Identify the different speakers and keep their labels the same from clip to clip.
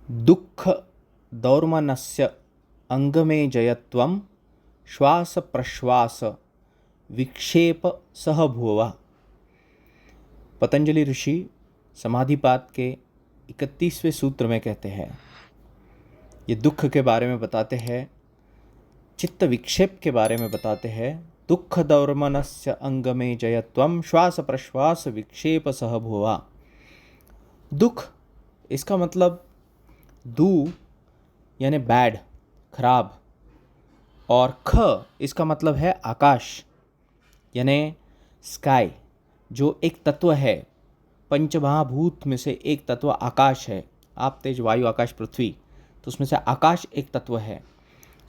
Speaker 1: दुःख दौर्मनस्य अंगमे जयत्वं श्वास प्रश्वास विक्षेप सहभुवा। पतंजलि ऋषि समाधिपाद के 31वें सूत्र में कहते हैं, ये दुख के बारे में बताते हैं, चित्त विक्षेप के बारे में बताते हैं। दुःख दौर्मनस्य अंगमे जयत्वं श्वास प्रश्वास विक्षेप सहभुवा। दुख, इसका मतलब दू यानी बैड, खराब, और ख इसका मतलब है आकाश यानी स्काई, जो एक तत्व है। पंचमहाभूत में से एक तत्व आकाश है। आप, तेज, वायु, आकाश, पृथ्वी, तो उसमें से आकाश एक तत्व है।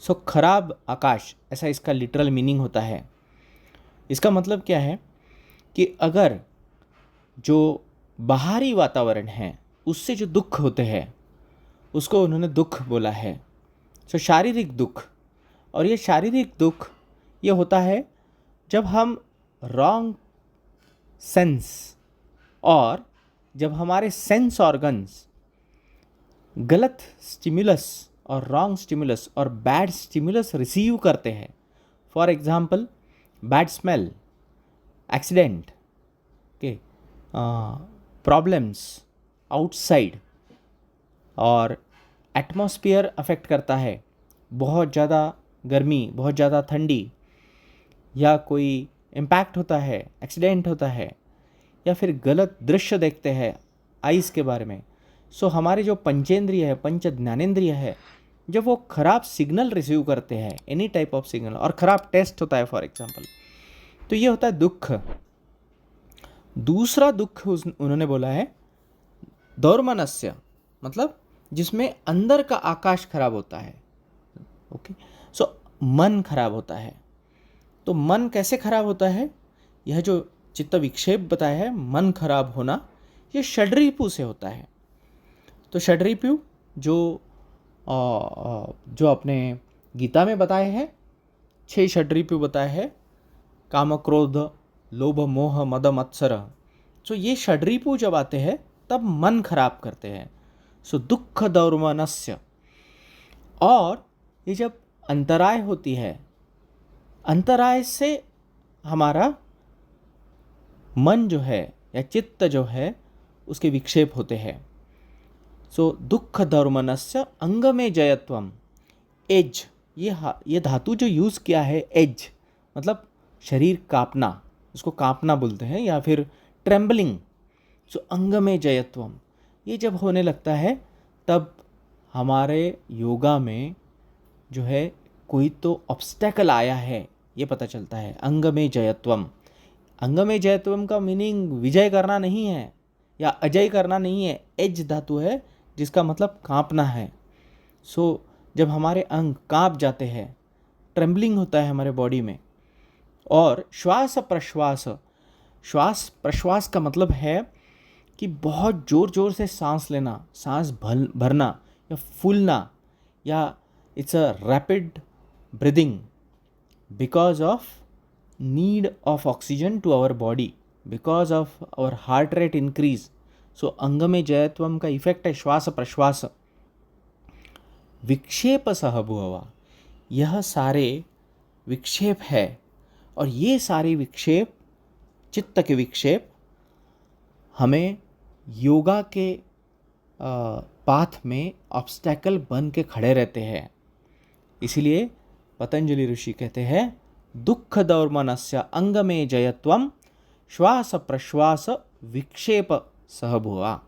Speaker 1: सो खराब आकाश, ऐसा इसका लिटरल मीनिंग होता है। इसका मतलब क्या है कि अगर जो बाहरी वातावरण है उससे जो दुख होते हैं उसको उन्होंने दुख बोला है। सो शारीरिक दुख, और ये शारीरिक दुख ये होता है जब हम रॉन्ग सेंस, और जब हमारे सेंस ऑर्गन्स गलत स्टिमुलस और रॉन्ग स्टिमुलस और बैड स्टिमुलस रिसीव करते हैं। For example, bad smell, accident के प्रॉब्लम्स आउटसाइड, और एटमॉस्फेयर अफेक्ट करता है। बहुत ज़्यादा गर्मी, बहुत ज़्यादा ठंडी, या कोई इम्पैक्ट होता है, एक्सीडेंट होता है, या फिर गलत दृश्य देखते हैं आइस के बारे में। सो हमारे जो पंचेंद्रिय है, पंच ज्ञानेंद्रिय है, जब वो खराब सिग्नल रिसीव करते हैं, एनी टाइप ऑफ सिग्नल, और खराब टेस्ट होता है फॉर एग्जांपल, तो ये होता है दुख। दूसरा दुख उन्होंने बोला है दौर्मनस्य, मतलब जिसमें अंदर का आकाश खराब होता है। ओके, सो मन खराब होता है। तो मन कैसे खराब होता है? यह जो चित्त विक्षेप बताया है, मन खराब होना, यह षड्रिपु से होता है। तो षड्रिपु जो अपने गीता में बताए हैं, 6 षड्रिपु बताए हैं, काम क्रोध लोभ मोह मद मत्सर। सो ये षड्रिपु जब आते हैं तब मन खराब करते हैं। सो दुःख दौर्मनस्य। और ये जब अंतराय होती है, अंतराय से हमारा मन जो है या चित्त जो है उसके विक्षेप होते हैं। सो दुःख दौर्मनस्य अंग में जयत्वम। एज, ये धातु जो यूज़ किया है, एज मतलब शरीर कांपना, उसको कांपना बोलते हैं, या फिर ट्रेम्बलिंग। सो अंग में जयत्वम, ये जब होने लगता है तब हमारे योगा में जो है कोई तो ऑब्स्टेकल आया है, ये पता चलता है। अंग में जयत्वम, अंग में जयत्वम का मीनिंग विजय करना नहीं है या अजय करना नहीं है। एज धातु है जिसका मतलब कांपना है। सो जब हमारे अंग कांप जाते हैं, ट्रेम्बलिंग होता है हमारे बॉडी में। और श्वास प्रश्वास, श्वास प्रश्वास का मतलब है कि बहुत ज़ोर ज़ोर से सांस लेना, सांस भरना या फूलना, या it's a rapid breathing because of need of oxygen to our body, because of our heart rate increase. So अंग में जयत्वम का इफेक्ट है श्वास प्रश्वास। विक्षेप सहभुवा, यह सारे विक्षेप है, और ये सारे विक्षेप, चित्त के विक्षेप, हमें योगा के पाथ में ऑब्स्टेकल बन के खड़े रहते हैं। इसीलिए पतंजलि ऋषि कहते हैं दुःख दौर्मनस्य अंग में जयत्वम श्वास प्रश्वास विक्षेप सहभुवा।